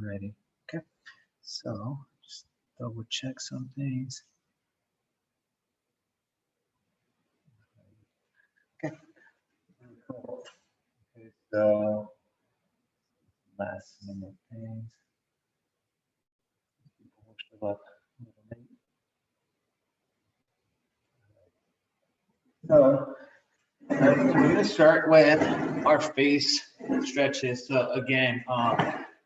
Alrighty. Okay. So just double check some things. Okay. Cool. Okay, so last minute things. People will show up a little late. So we're going to start with our face stretches. So again,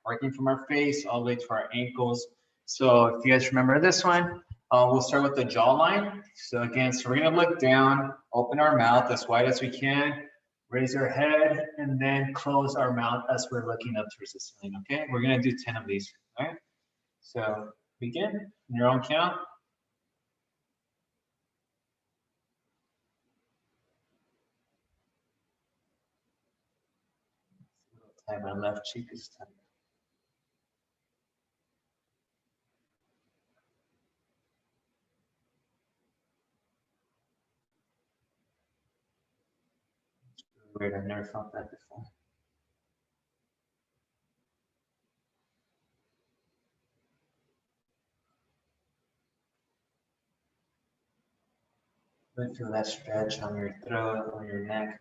working from our face all the way to our ankles. So if you guys remember this one, we'll start with the jawline. So again, so we're going to look down, open our mouth as wide as we can, raise our head, and then close our mouth as we're looking up towards the ceiling. Okay, we're going to do 10 of these. All right. So begin in your own count. My left cheek is tight. Weird, I've never felt that before. Really feel that stretch on your throat, on your neck.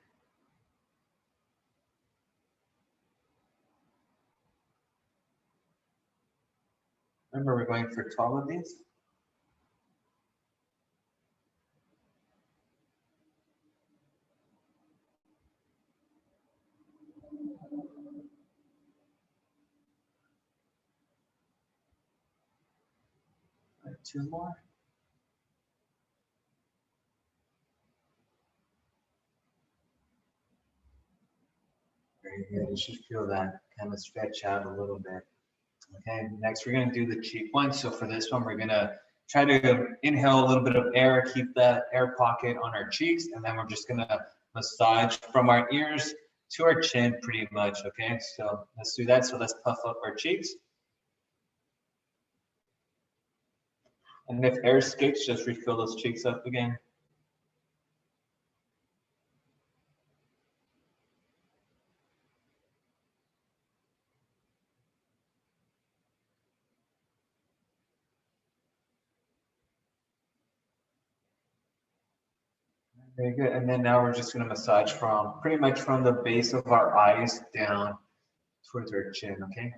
Remember, we're going for 12 of these. Right, 2 more. Very good. You should feel that kind of stretch out a little bit. Okay, next we're going to do the cheek one. So for this one, we're going to try to inhale a little bit of air, keep that air pocket on our cheeks, and then we're just going to massage from our ears to our chin pretty much. Okay, so let's do that. So let's puff up our cheeks. And if air escapes, just refill those cheeks up again. Very good. And then now we're just going to massage from pretty much from the base of our eyes down towards our chin, okay?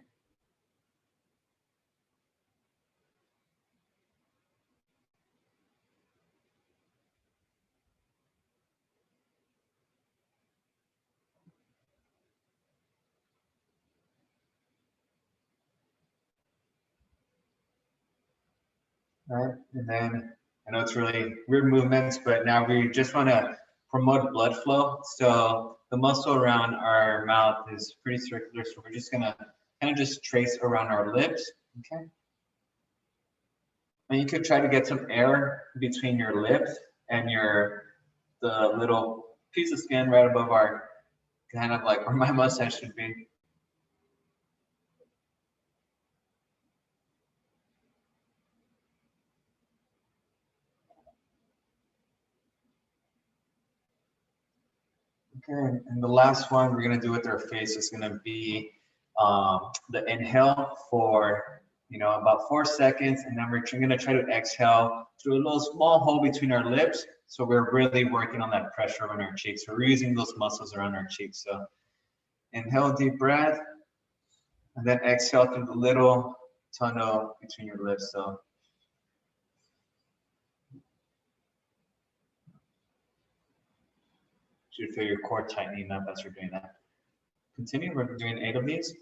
All right. And then I know it's really weird movements, but now we just want to promote blood flow. So the muscle around our mouth is pretty circular. So we're just going to kind of just trace around our lips, okay? And you could try to get some air between your lips and the little piece of skin right above our, kind of like where my mustache should be. Okay, and the last one we're gonna do with our face is gonna be the inhale for about 4 seconds, and then we're gonna try to exhale through a little small hole between our lips. So we're really working on that pressure on our cheeks. So we're using those muscles around our cheeks. So inhale, deep breath, and then exhale through the little tunnel between your lips. So you should feel your core tightening up as you're doing that. Continue. We're doing 8 of these.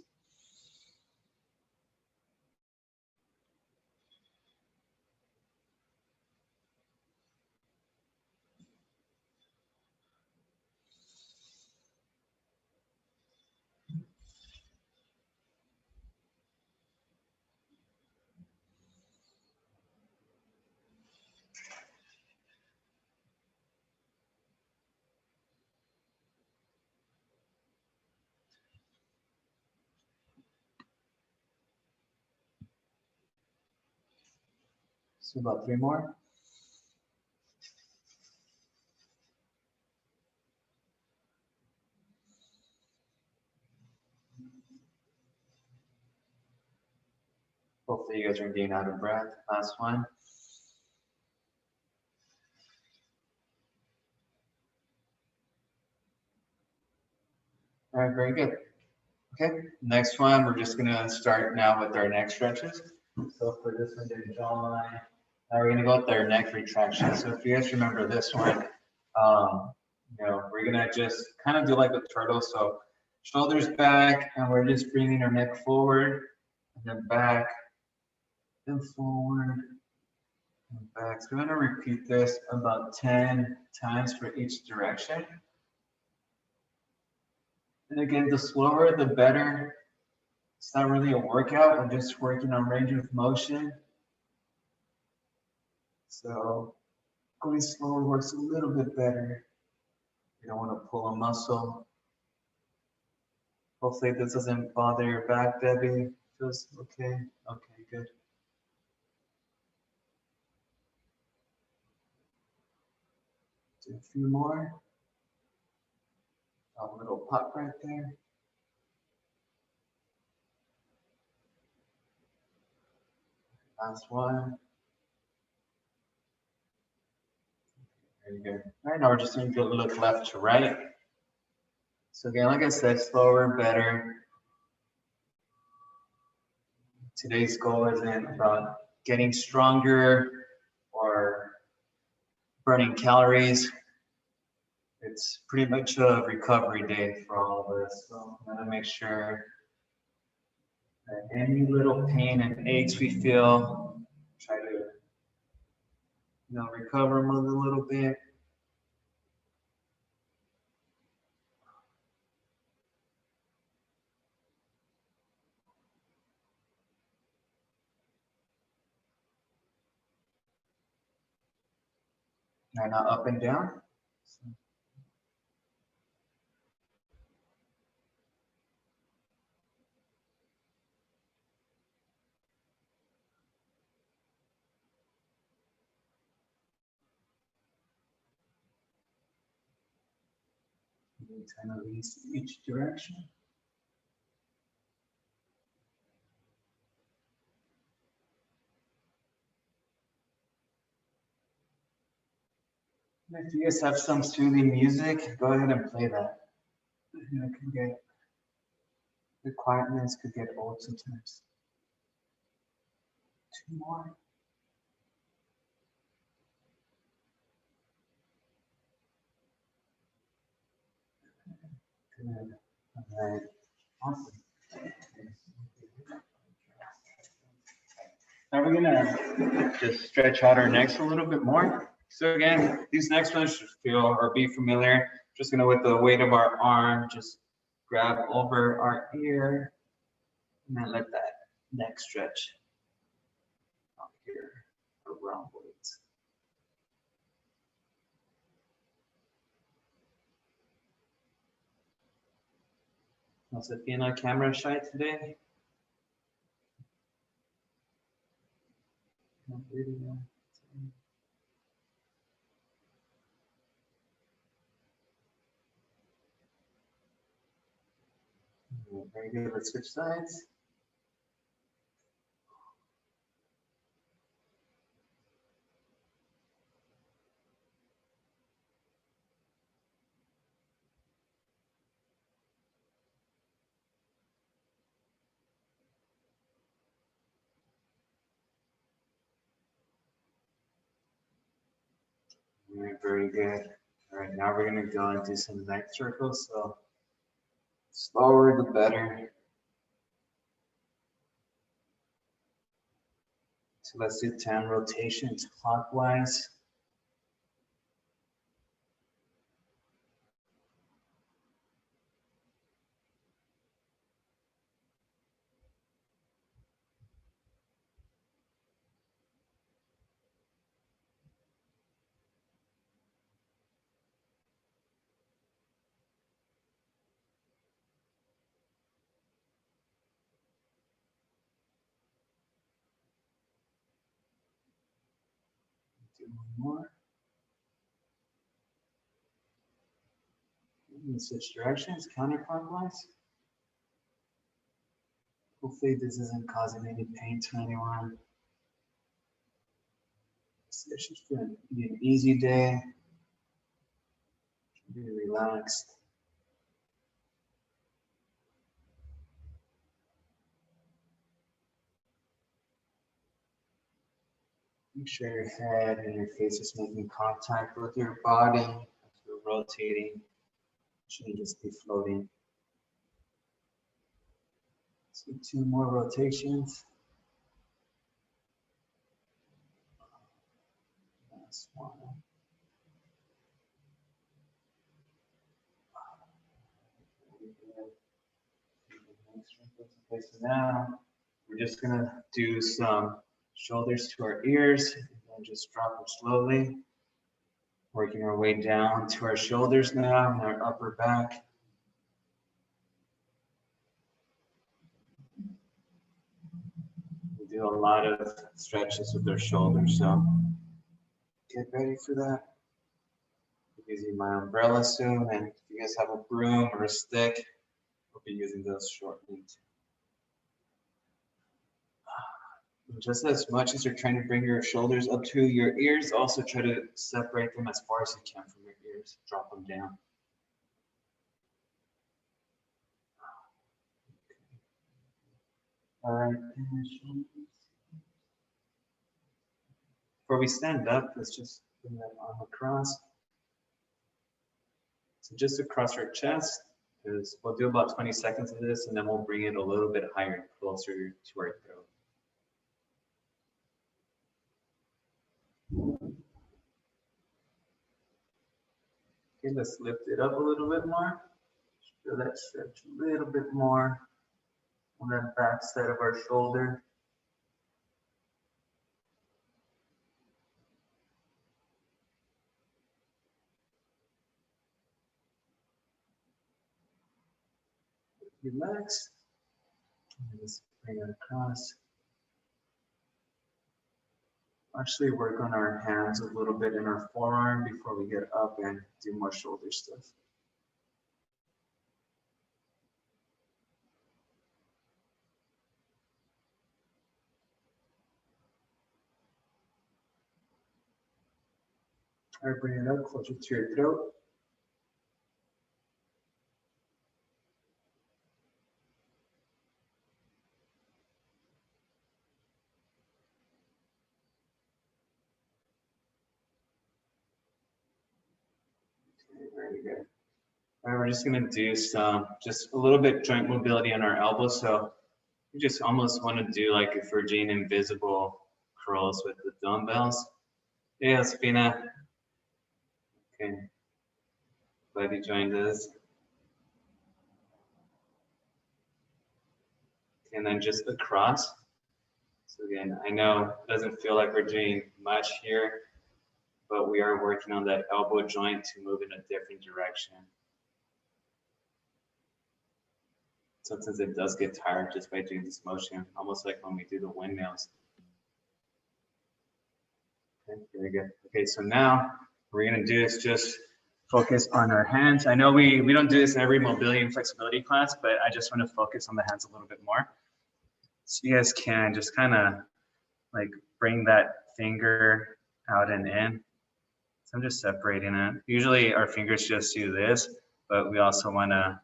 So about 3 more. Hopefully you guys are getting out of breath. Last one. All right, very good. Okay, next one, we're just gonna start now with our neck stretches. So for this one, do jawline. Now we're gonna go with our neck retraction. So if you guys remember this one, we're gonna just kind of do like a turtle. So shoulders back, and we're just bringing our neck forward, and then back, then forward, and back. So we're gonna repeat this about 10 times for each direction. And again, the slower, the better. It's not really a workout. We're just working on range of motion. So going slower works a little bit better. You don't want to pull a muscle. Hopefully this doesn't bother your back, Debbie. Feels okay? Okay, good. Do a few more. A little pop right there. Last one. Very good. All right, now we're just going to look left to right. So again, like I said, slower, better. Today's goal isn't about getting stronger or burning calories. It's pretty much a recovery day for all of us. So I'm gonna make sure that any little pain and aches we feel, try to recover them a little bit. Now up and down. Kind of release each direction. And if you guys have some soothing music, go ahead and play that. It can get, the quietness could get old sometimes. Two more. Good. All right. Awesome. Now we're gonna just stretch out our necks a little bit more. So again, these next ones should feel or be familiar. Just gonna, with the weight of our arm, just grab over our ear and then let that neck stretch out here around weights. How's it being on camera shy today? Very good. Let's switch sides. All right, very good. All right, now we're gonna go and do some neck circles. So slower the better. So let's do 10 rotations clockwise. Do one more. And switch directions, counterclockwise. Hopefully this isn't causing any pain to anyone. So it should be an easy day. Be relaxed. Make sure your head and your face is making contact with your body as you're rotating. Shouldn't just be floating. So 2 more rotations. Last one. Okay, so now we're just gonna do some shoulders to our ears and then just drop them slowly. Working our way down to our shoulders now and our upper back. We do a lot of stretches with our shoulders, so get ready for that. I'm using my umbrella soon, and if you guys have a broom or a stick, we'll be using those shortly. Just as much as you're trying to bring your shoulders up to your ears, also try to separate them as far as you can from your ears. Drop them down. All right. Before we stand up, let's just bring that arm across. So just across our chest, because we'll do about 20 seconds of this, and then we'll bring it a little bit higher and closer to our throat. Okay, let's lift it up a little bit more. Feel that stretch a little bit more on that back side of our shoulder. Relax. And let's bring it across. Actually work on our hands a little bit in our forearm before we get up and do more shoulder stuff. All right, bring it up closer to your throat. Okay, very good. All right, we're just gonna do just a little bit joint mobility on our elbows. So we just almost want to do like if we're doing invisible curls with the dumbbells. Yeah, Spina. Okay. Glad you joined us. And then just across. So again, I know it doesn't feel like we're doing much here, but we are working on that elbow joint to move in a different direction. Sometimes it does get tired just by doing this motion, almost like when we do the windmills. Okay, very good. Okay, so now what we're gonna do is just focus on our hands. I know we don't do this in every mobility and flexibility class, but I just want to focus on the hands a little bit more. So you guys can just kind of like bring that finger out and in. So I'm just separating it. Usually our fingers just do this, but we also want to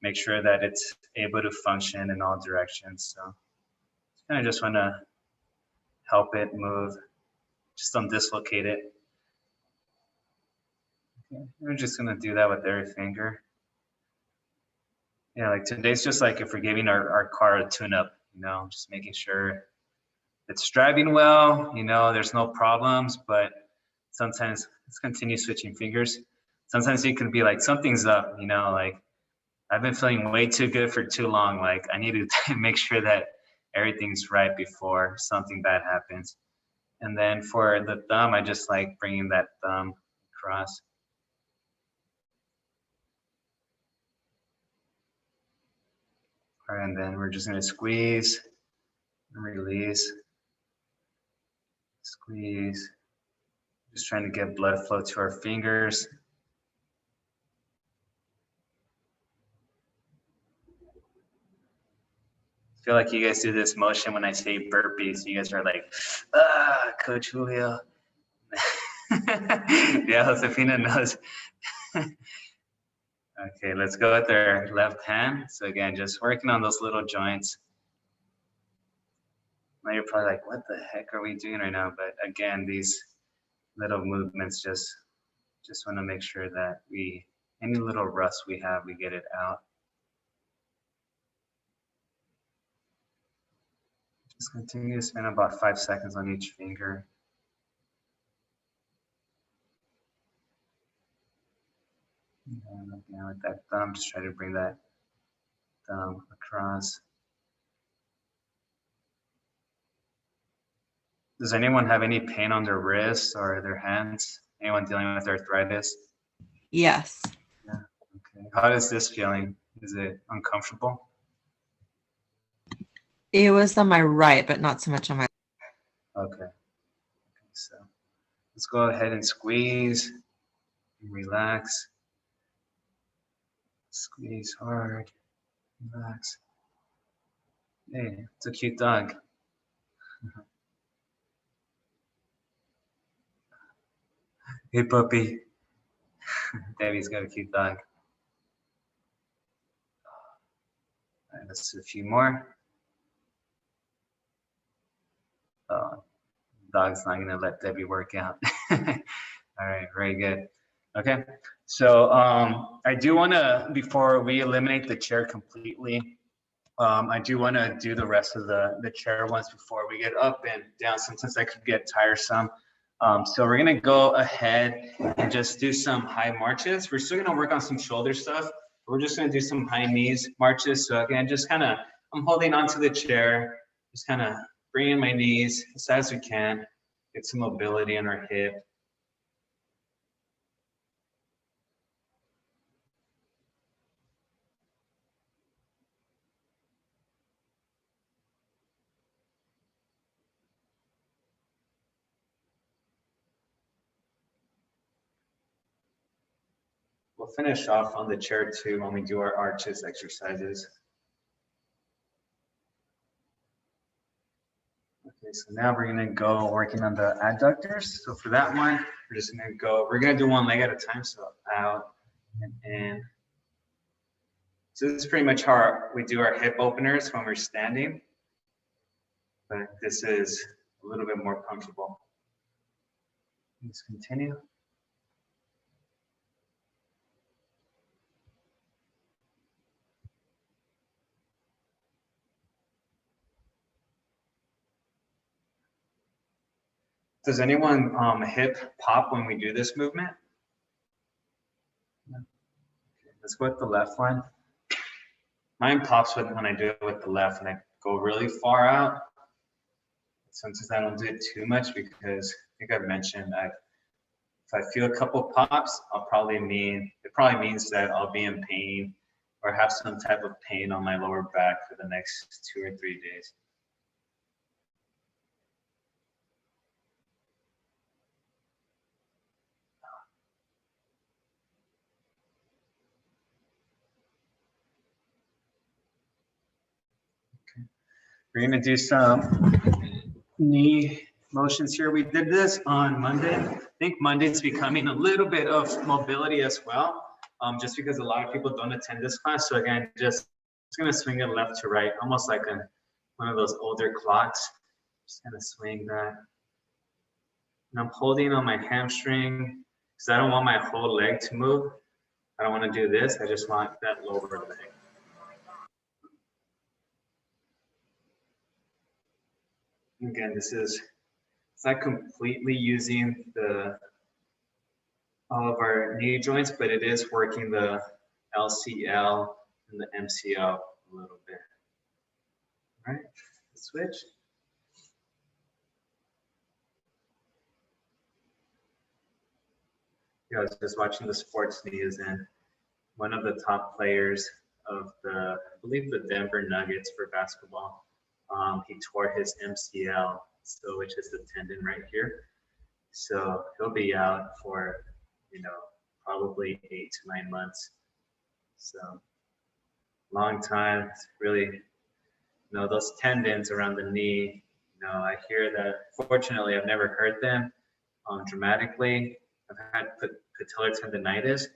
make sure that it's able to function in all directions. So kind of just want to help it move. Just don't dislocate it. Okay. We're just going to do that with every finger. Yeah, like today's just like if we're giving our car a tune-up, you know, just making sure it's driving well, you know, there's no problems, but sometimes let's continue switching fingers. Sometimes it can be like something's up, you know, like I've been feeling way too good for too long. Like I need to make sure that everything's right before something bad happens. And then for the thumb, I just like bringing that thumb across. All right, and then we're just gonna squeeze and release. Squeeze. Just trying to get blood flow to our fingers. feel like you guys do this motion when I say burpees. You guys are like, Coach Julio. Yeah, Josefina knows. Okay, let's go with our left hand. So again, just working on those little joints. Now you're probably like, what the heck are we doing right now? But again, these little movements just want to make sure that any little rust we have, we get it out. Just continue to spend about 5 seconds on each finger. And again, with that thumb, just try to bring that thumb across. Does anyone have any pain on their wrists or their hands? Anyone dealing with arthritis? Yes. Yeah. Okay. How is this feeling? Is it uncomfortable? It was on my right, but not so much on my. Okay. So let's go ahead and squeeze and relax. Squeeze hard, relax. Hey, it's a cute dog. Hey, puppy. Debbie's got a cute dog. All right, let's do a few more. Dog's not gonna let Debbie work out. All right, very good. Okay, so I do wanna, before we eliminate the chair completely, I do wanna do the rest of the chair ones before we get up and down, sometimes that could get tiresome. So we're gonna go ahead and just do some high marches. We're still gonna work on some shoulder stuff. We're just gonna do some high knees marches. So again, just kinda, I'm holding onto the chair, just kinda bringing my knees as high as we can, get some mobility in our hip. We'll finish off on the chair too when we do our arches exercises. Okay, so now we're gonna go working on the adductors. So for that one, we're just gonna go, we're gonna do one leg at a time. So out and in. So this is pretty much how we do our hip openers when we're standing, but this is a little bit more comfortable. Let's continue. Does anyone hip pop when we do this movement? Okay, let's go with the left one. Mine pops when I do it with the left and I go really far out. Sometimes I don't do it too much because I think I've mentioned that if I feel a couple pops, it probably means that I'll be in pain or have some type of pain on my lower back for the next 2 or 3 days. Okay. We're gonna do some knee motions here. We did this on Monday. I think Monday's becoming a little bit of mobility as well, just because a lot of people don't attend this class. So again, just gonna swing it left to right, almost like one of those older clocks. Just gonna swing that. And I'm holding on my hamstring because I don't want my whole leg to move. I don't want to do this. I just want that lower leg. Again, it's not completely using all of our knee joints, but it is working the LCL and the MCL a little bit. All right, switch. Yeah, I was just watching the sports news, and one of the top players of I believe the Denver Nuggets for basketball, he tore his MCL, so which is the tendon right here. So he'll be out for, probably 8 to 9 months. So long time. It's really those tendons around the knee, I hear that. Fortunately, I've never hurt them dramatically. I've had patellar tendonitis,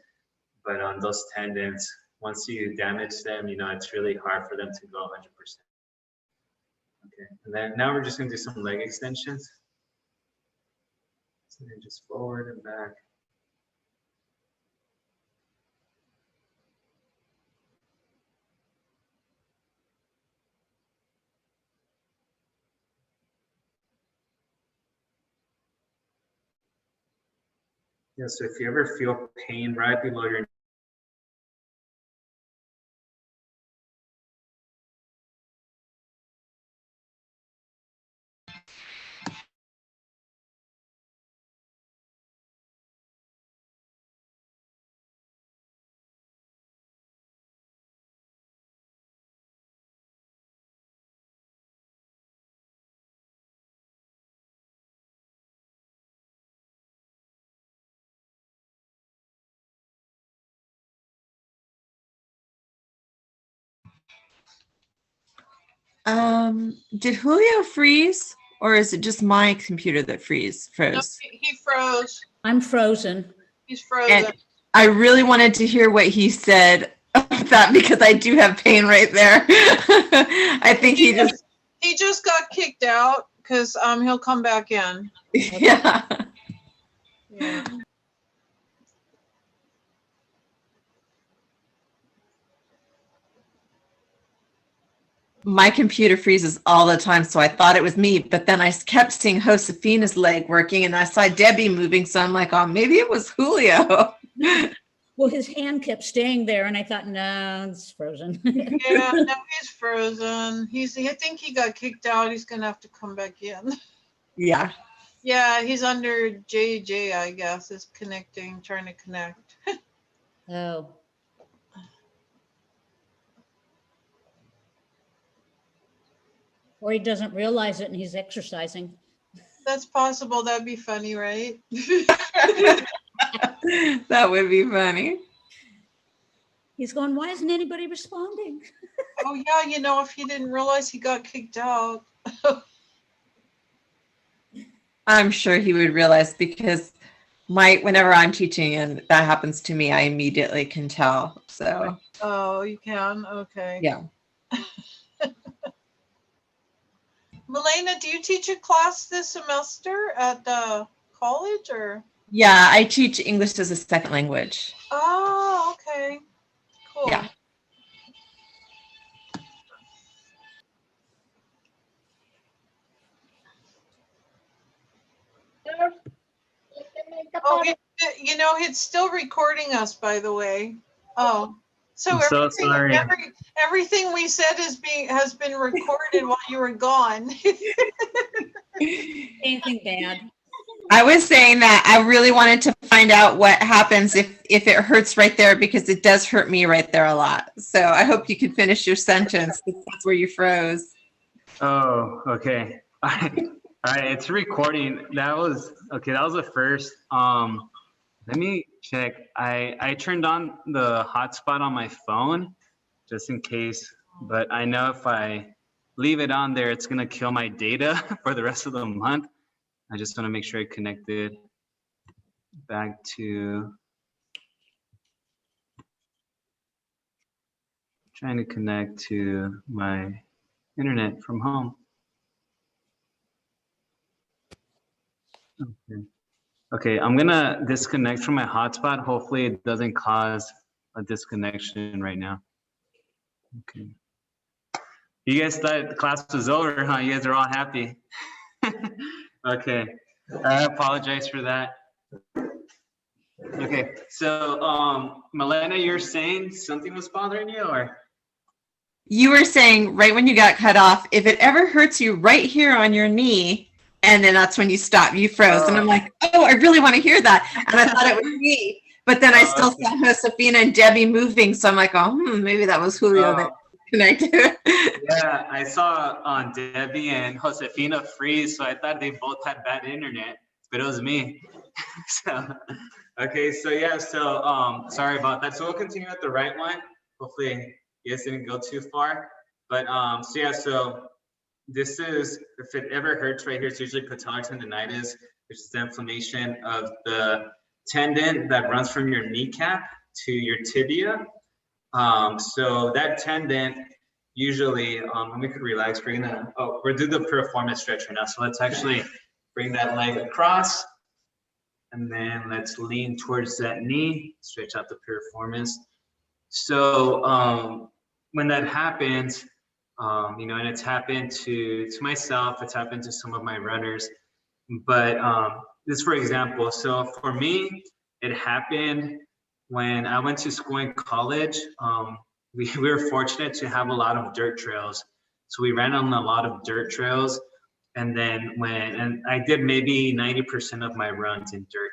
but on those tendons, once you damage them, it's really hard for them to go 100%. Okay, and then now we're just gonna do some leg extensions. So then just forward and back. Yeah, so if you ever feel pain right below your Did Julio freeze, or is it just my computer that froze? No, he froze. I'm frozen. He's frozen. And I really wanted to hear what he said about that because I do have pain right there. I think he just got kicked out because he'll come back in. yeah. Yeah. My computer freezes all the time, so I thought it was me, but then I kept seeing Josefina's leg working and I saw Debbie moving, so I'm like, oh, maybe it was Julio. Well, his hand kept staying there, and I thought, no, it's frozen. Yeah, no, he's frozen. I think he got kicked out. He's gonna have to come back in. Yeah. Yeah, he's under JJ, I guess, is connecting, trying to connect. Oh. Or he doesn't realize it and he's exercising. That's possible. That'd be funny, right? That would be funny. He's going, why isn't anybody responding? Oh yeah, if he didn't realize he got kicked out. I'm sure he would realize because whenever I'm teaching and that happens to me, I immediately can tell. So. Oh, you can? Okay. Yeah. Milena, do you teach a class this semester at the college or? Yeah, I teach English as a second language. Oh, okay. Cool. Yeah. Oh, it's still recording us, by the way. Oh, so I'm so sorry. Everything we said has been recorded while you were gone. Anything bad? I was saying that I really wanted to find out what happens if it hurts right there because it does hurt me right there a lot. So I hope you can finish your sentence. That's where you froze. Oh, okay. All right, it's recording. That was the first. Let me check. I turned on the hotspot on my phone just in case, but I know if I leave it on there, it's gonna kill my data for the rest of the month. I just want to make sure I connected back to trying to connect to my internet from home. Okay, I'm gonna disconnect from my hotspot. Hopefully it doesn't cause a disconnection right now. Okay. You guys thought the class was over, huh? You guys are all happy. Okay, I apologize for that. Okay, so Milena, you're saying something was bothering you, or? You were saying right when you got cut off, if it ever hurts you right here on your knee, and then that's when you stop, you froze. And I'm like, oh, I really want to hear that. And I thought it was me. But then I still saw Josefina and Debbie moving. So I'm like, oh, maybe that was Julio that connected. Yeah, I saw Debbie and Josefina freeze. So I thought they both had bad internet, but it was me. So, okay, so yeah, so sorry about that. So we'll continue with the right one. Hopefully you guys didn't go too far. But so yeah, so this is, if it ever hurts right here, it's usually patellar tendonitis, which is the inflammation of the tendon that runs from your kneecap to your tibia. So that tendon usually, let me relax. We'll do the piriformis stretch right now. So let's actually bring that leg across, and then let's lean towards that knee, stretch out the piriformis. So when that happens, and it's happened to myself, it's happened to some of my runners, but this, for example, so for me, it happened when I went to school in college. We were fortunate to have a lot of dirt trails. So we ran on a lot of dirt trails. And then and I did maybe 90% of my runs in dirt,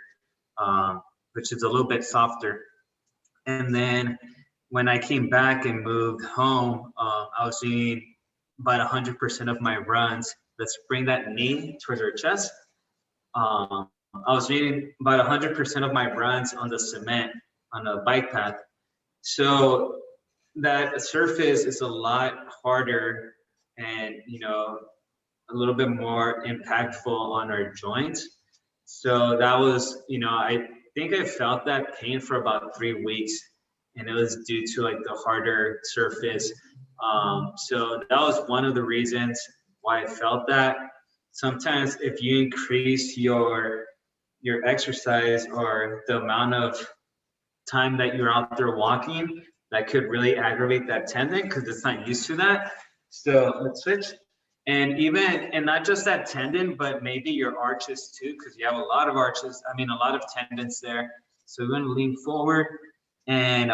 which is a little bit softer. And then when I came back and moved home, I was doing about 100% of my runs. Let's bring that knee towards our chest. I was doing about 100% of my runs on the cement on a bike path. So that surface is a lot harder and, a little bit more impactful on our joints. So that was, I think I felt that pain for about 3 weeks, and it was due to like the harder surface. So that was one of the reasons why I felt that. Sometimes if you increase your exercise or the amount of time that you're out there walking, that could really aggravate that tendon because it's not used to that. So let's switch. And not just that tendon, but maybe your arches too, because you have a lot of arches. I mean, a lot of tendons there. So we're going to lean forward, and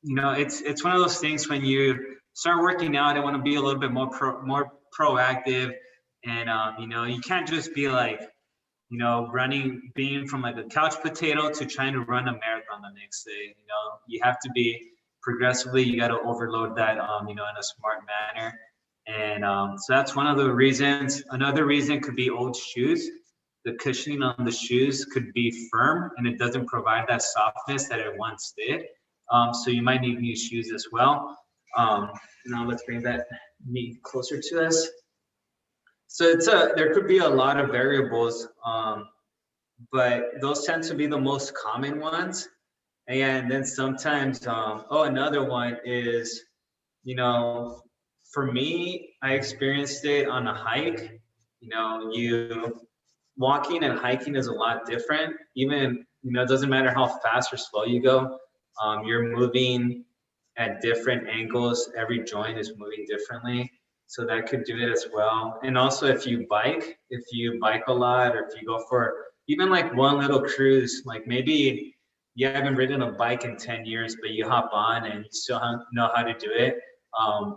it's one of those things when you start working out, I want to be a little bit more proactive, and you can't just be like, being from like a couch potato to trying to run a marathon the next day. You have to be progressively, you got to overload that, in a smart manner. And so that's one of the reasons. Another reason could be old shoes. The cushioning on the shoes could be firm and it doesn't provide that softness that it once did. So you might need new shoes as well. Now let's bring that knee closer to us. So there could be a lot of variables, but those tend to be the most common ones. And then sometimes, another one is, for me, I experienced it on a hike. Walking and hiking is a lot different. Even, it doesn't matter how fast or slow you go. You're moving at different angles. Every joint is moving differently. So that could do it as well. And also if you bike a lot, or if you go for even like one little cruise, like maybe you haven't ridden a bike in 10 years, but you hop on and you still know how to do it.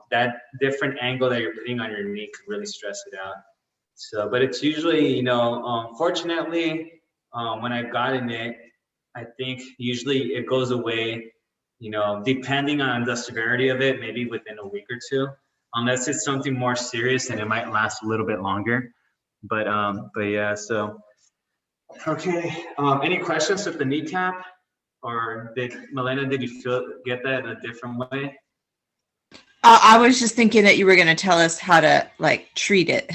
That different angle that you're putting on your knee could really stress it out. So, but it's usually, fortunately, when I've gotten it, I think usually it goes away, depending on the severity of it, maybe within a week or two. Unless it's something more serious and it might last a little bit longer. But yeah, so okay. Any questions with the kneecap? Or Milena, did you get that in a different way? I was just thinking that you were going to tell us how to like treat it.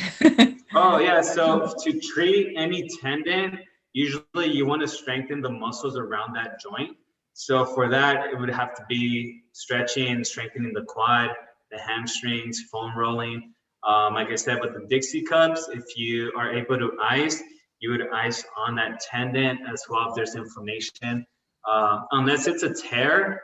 Oh yeah, so to treat any tendon, usually you want to strengthen the muscles around that joint. So for that, it would have to be stretching, strengthening the quad, the hamstrings, foam rolling. Like I said, with the Dixie cups, if you are able to ice, you would ice on that tendon as well if there's inflammation. Unless it's a tear,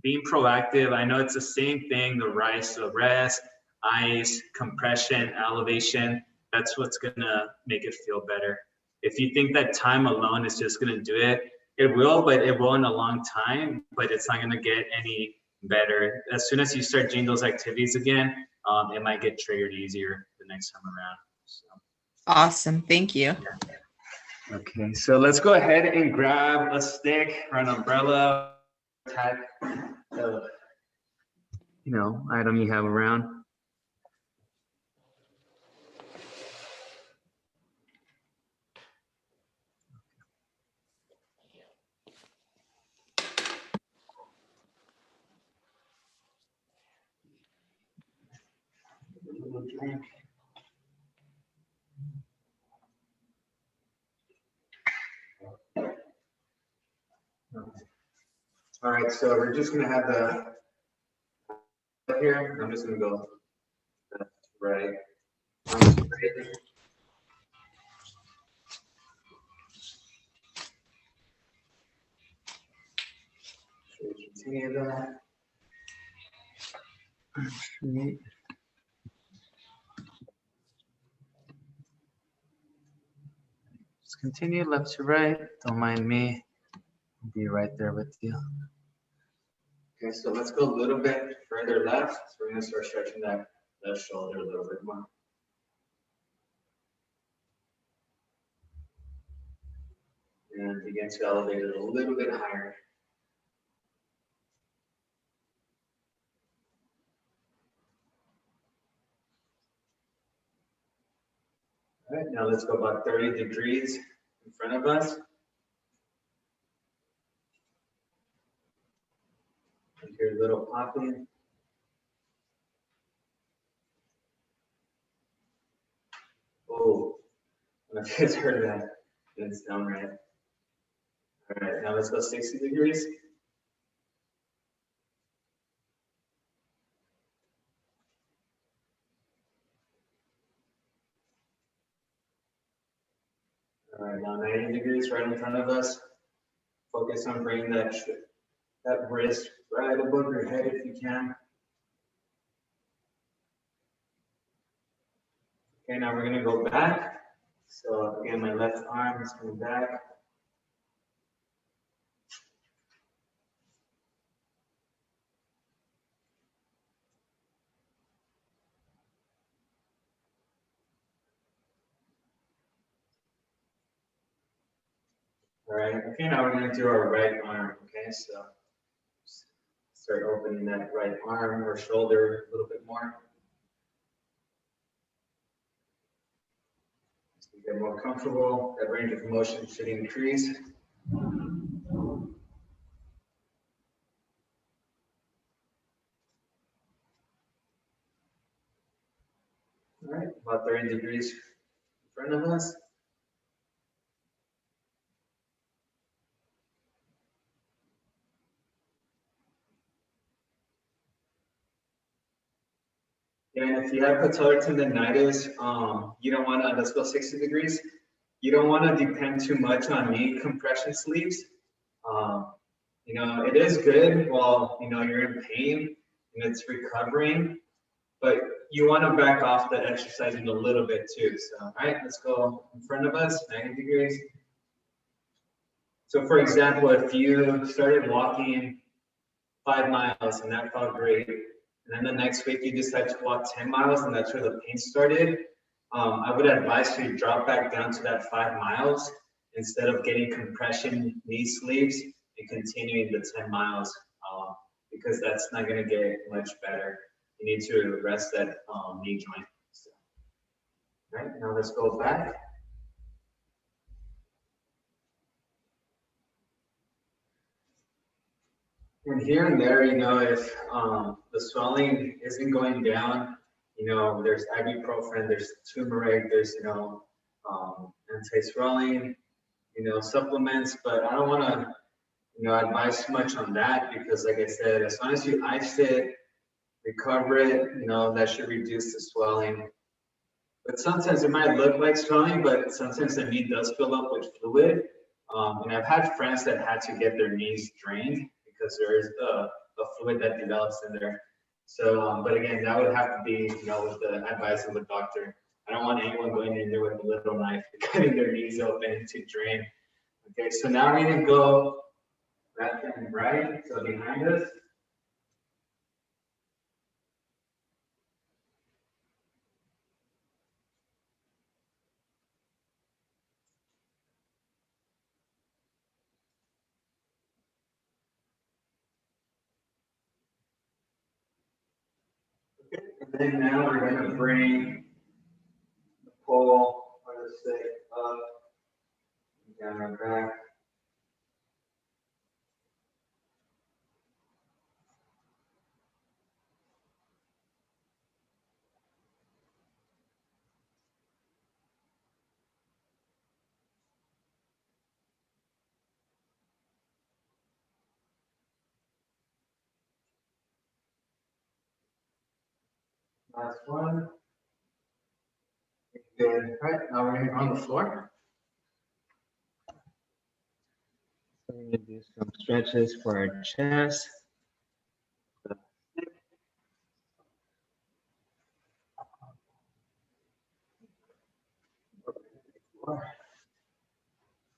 being proactive. I know it's the same thing, the rise to rest, ice, compression, elevation. That's what's gonna make it feel better. If you think that time alone is just gonna do it, it will, but it will in a long time, but it's not gonna get any better. As soon as you start doing those activities again, it might get triggered easier the next time around. So. Awesome, thank you. Okay, so let's go ahead and grab a stick or an umbrella type of, item you have around. little drink. All right, so we're just gonna have the here. I'm just gonna go left, right, arms straight. Continue that. Straight. Just continue left to right. Don't mind me. I'll be right there with you. Okay, so let's go a little bit further left. So we're gonna start stretching that left shoulder a little bit more. And begin to elevate it a little bit higher. All right, now let's go about 30 degrees in front of us. And hear a little popping. Oh, I don't know if you guys heard that. It's down right. All right, now let's go 60 degrees. All right, now 90 degrees right in front of us. Focus on bringing that wrist right above your head if you can. Okay, now we're gonna go back. So again, my left arm is coming back. All right, okay, now we're gonna do our right arm, okay? So start opening that right arm or shoulder a little bit more. As we get more comfortable, that range of motion should increase. All right, about 30 degrees in front of us. And if you have patellar tendonitis, you don't want to, let's go 60 degrees. You don't want to depend too much on knee compression sleeves. You know, it is good while, you know, you're in pain and it's recovering, but you want to back off the exercising a little bit too. So, all right, let's go in front of us, 90 degrees. So for example, if you started walking 5 miles and that felt great, and then the next week you decide to walk 10 miles and that's where the pain started, I would advise you to drop back down to that 5 miles instead of getting compression knee sleeves and continuing the 10 miles because that's not going to get much better. You need to rest that knee joint. So, all right, now let's go back. And here and there, you know, if the swelling isn't going down, you know, there's ibuprofen, there's turmeric, there's, you know, anti-swelling, you know, supplements, but I don't want to, you know, advise too much on that because, like I said, as long as you ice it, recover it, you know, that should reduce the swelling. But sometimes it might look like swelling, but sometimes the knee does fill up with fluid. And I've had friends that had to get their knees drained because there is a fluid that develops in there. So, but again, that would have to be, you know, with the advice of a doctor. I don't want anyone going in there with a little knife, cutting their knees open to drain. Okay, so now we're gonna go left and right, so behind us. And then now we're going to bring the pole or the stick up, down our back. Last one. Good. All right, now we're gonna go on the floor. So we're gonna do some stretches for our chest.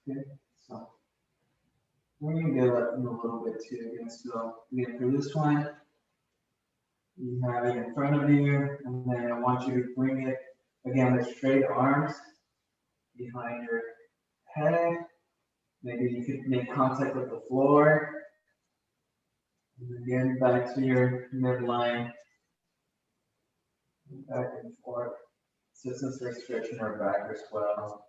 Okay, so we're gonna get up in a little bit too again. So again, for this one, you have it in front of you, and then I want you to bring it again with straight arms behind your head. Maybe you could make contact with the floor. And again, back to your midline. Back and forth. So since we're stretching our back as well.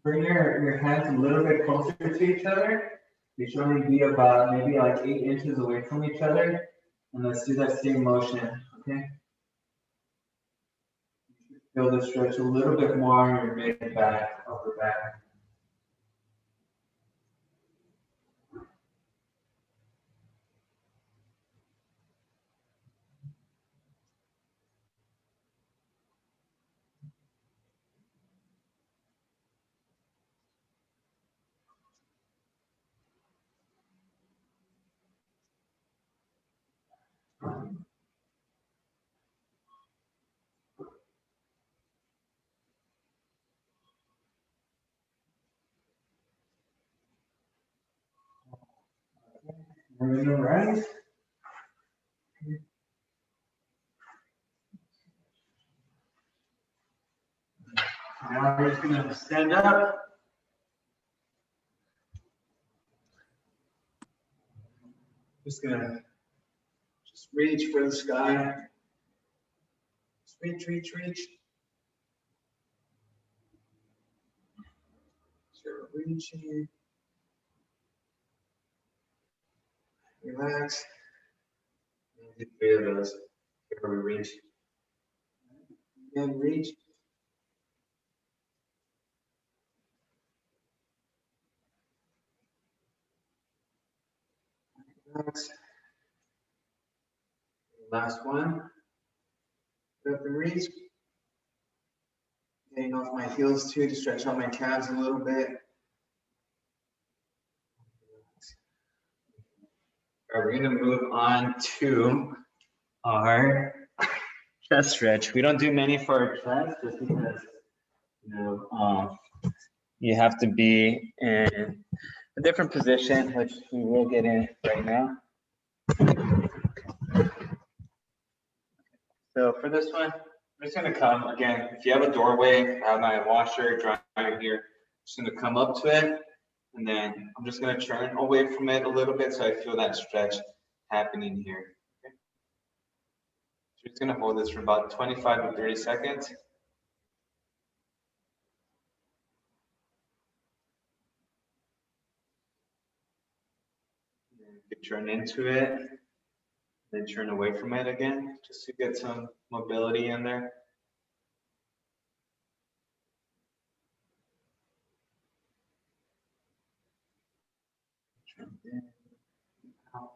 Bring your hands a little bit closer to each other. They should only be about maybe like 8 inches away from each other. And let's do that same motion, okay? Feel the stretch a little bit more on your mid back, upper back. We're gonna rise. Now we're just gonna stand up. Just gonna reach for the sky. Just reach, reach, reach. So we're reaching. Relax. And do 3 of those. Here we reach. And reach. Relax. Last one. Up and reach. Getting off my heels too to stretch out my calves a little bit. All right, we're gonna move on to our chest stretch. We don't do many for our chest just because you have to be in a different position, which we will get in right now. So for this one, I'm just gonna come again. If you have a doorway, I have my washer, dryer here. Just gonna come up to it, and then I'm just gonna turn away from it a little bit so I feel that stretch happening here. Okay? So just gonna hold this for about 25 to 30 seconds. You turn into it, then turn away from it again, just to get some mobility in there. Turn in, out.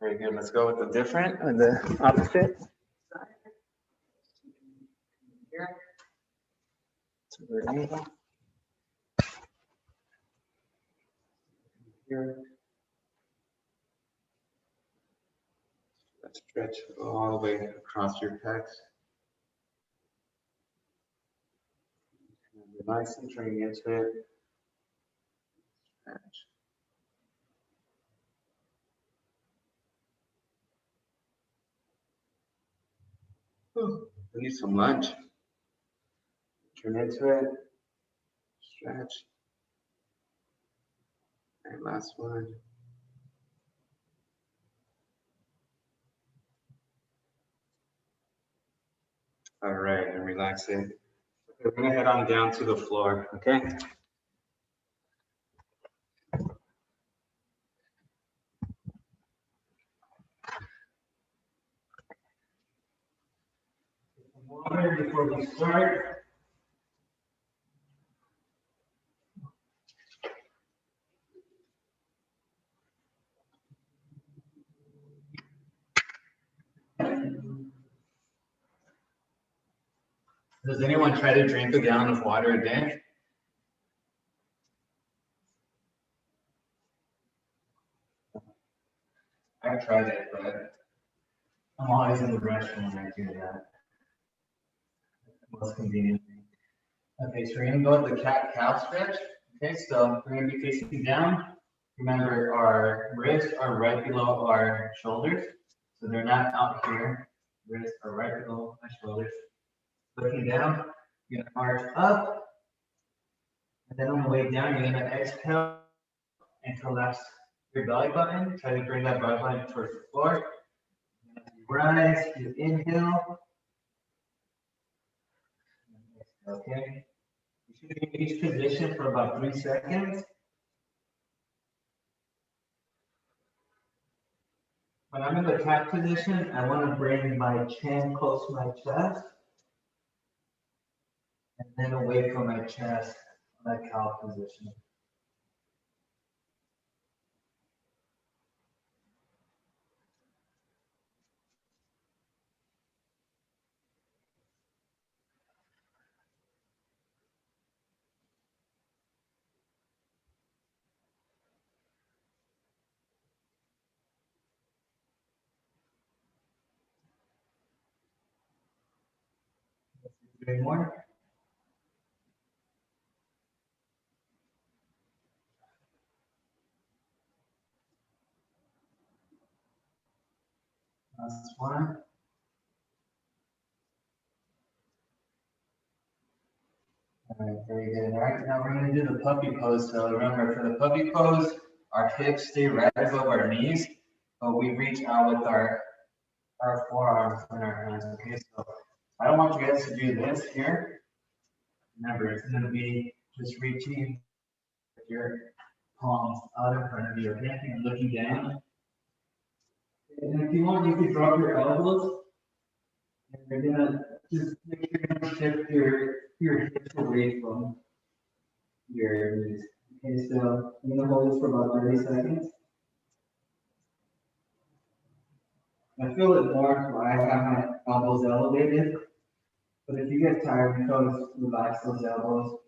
Very good. Let's go with the different or the opposite side. Here. So we're angle. Here. Let's stretch all the way across your pecs. Be nice and turning into it. Stretch. We need some lunch. Turn into it. Stretch. And last one. All right, and relax it. Okay, we're gonna head on down to the floor, okay? Water before we start. Does anyone try to drink a gallon of water a day? I've tried it, but I'm always in the restroom when I do that. Most convenient thing. Okay, so we're gonna go with the cat-cow stretch. Okay, so we're gonna be facing down. Remember, our wrists are right below our shoulders, so they're not out here. Wrists are right below my shoulders. Looking down, you're gonna arch up, and then on the way down, you're gonna exhale and collapse your belly button. Try to bring that belly button towards the floor. You rise, you inhale. Okay. You should be in each position for about 3 seconds. When I'm in the cat position, I want to bring my chin close to my chest and then away from my chest in that cow position. Three more. Last one. All right, very good. All right, now we're going to do the puppy pose. So remember, for the puppy pose, our hips stay right above our knees, but we reach out with our forearms and our hands. Okay, so I don't want you guys to do this here. Remember, it's going to be just reaching with your palms out in front of you, okay? And looking down. And if you want, you can drop your elbows. And you're gonna just make sure you don't shift your hips away from your knees. Okay, so I'm gonna hold this for about 30 seconds. I feel it more when I have my elbows elevated. But if you get tired, you can always relax those elbows.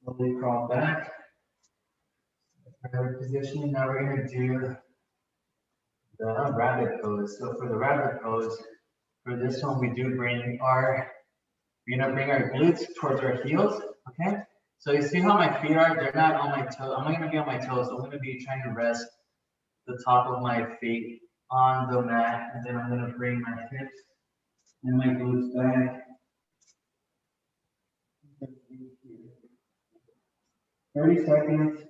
Slowly crawl back. Another position. Now we're going to do the rabbit pose. So for the rabbit pose, for this one, we're gonna bring our glutes towards our heels. Okay. So you see how my feet are? They're not on my toes. I'm not going to be on my toes. I'm going to be trying to rest the top of my feet on the mat, and then I'm going to bring my hips and my glutes back. 30 seconds.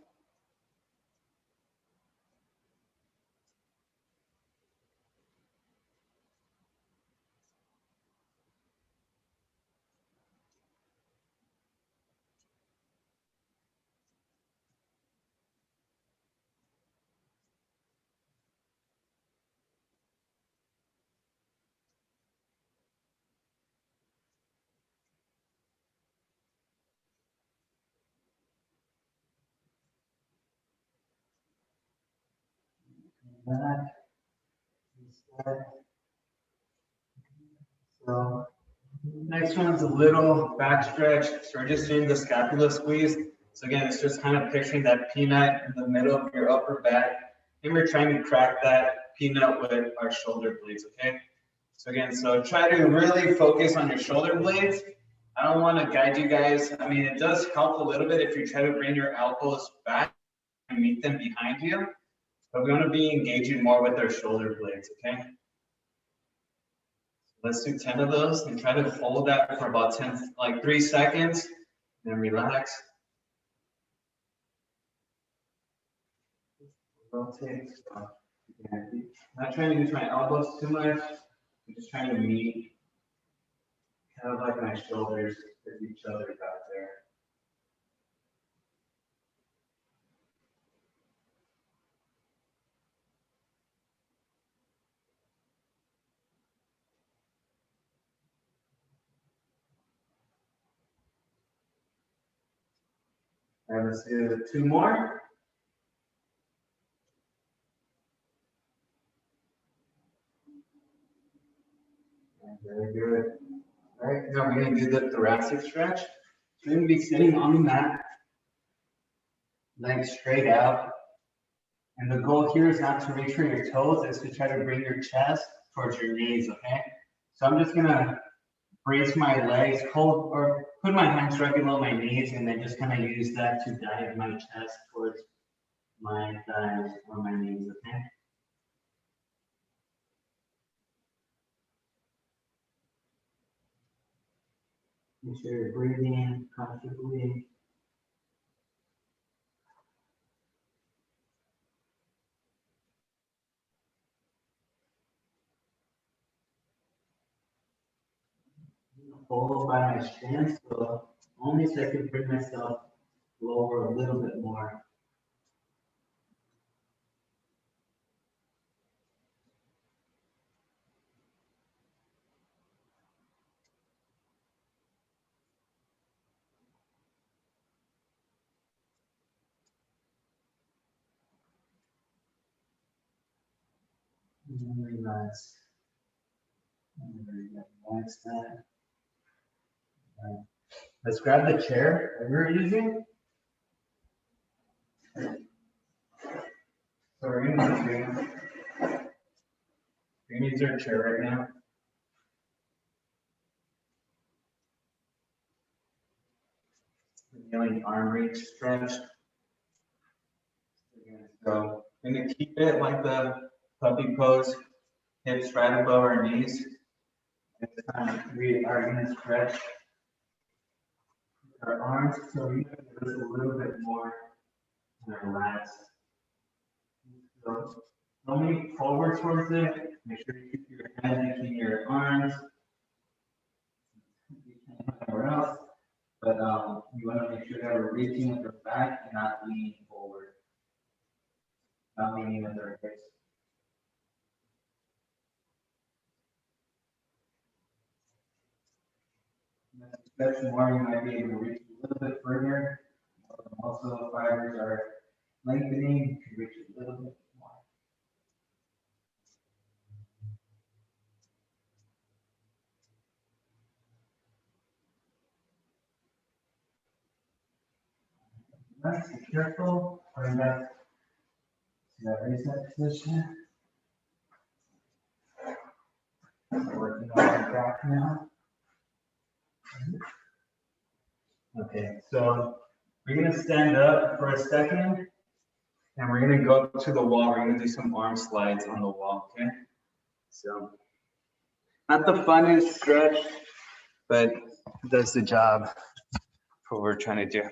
Back. So next one's a little back stretch. So we're just doing the scapula squeeze. So again, it's just kind of picturing that peanut in the middle of your upper back. And we're trying to crack that peanut with our shoulder blades, okay? So again, so try to really focus on your shoulder blades. I don't want to guide you guys. I mean, it does help a little bit if you try to bring your elbows back and meet them behind you. But we want to be engaging more with our shoulder blades, okay? Let's do 10 of those and try to hold that for about 10, like 3 seconds, then relax. Rotate. Not trying to use my elbows too much. I'm just trying to meet kind of like my shoulders with each other back there. All right, let's do 2 more. Very good. All right, now we're going to do the thoracic stretch. So you're going to be sitting on the mat, legs straight out. And the goal here is not to reach for your toes, it's to try to bring your chest towards your knees, okay? So I'm just going to brace my legs, hold or put my hands right below my knees, and then just kind of use that to guide my chest towards my thighs or my knees, okay? Make sure you're breathing comfortably. Hold by my stance, so only so I can bring myself lower a little bit more. And then relax. And relax that. All right. Let's grab the chair that we're using. So we're gonna use our chair right now. Kneeling arm reach stretch. So we're gonna keep it like the puppy pose, hips right above our knees. This time we are gonna stretch our arms, so we can do this a little bit more and relax. So don't lean forward towards it. Make sure you keep your head between your arms. You can anywhere else, but you want to make sure that we're reaching with our back and not leaning forward. Not leaning with our hips. Stretch more, you might be able to reach a little bit further. Also, fibers are lengthening, you can reach a little bit more. Let's be careful, bring that to that reset position. We're working on our back now. Okay, so we're gonna stand up for a second and we're gonna go to the wall. We're gonna do some arm slides on the wall, okay? So, not the funnest stretch, but it does the job for what we're trying to do.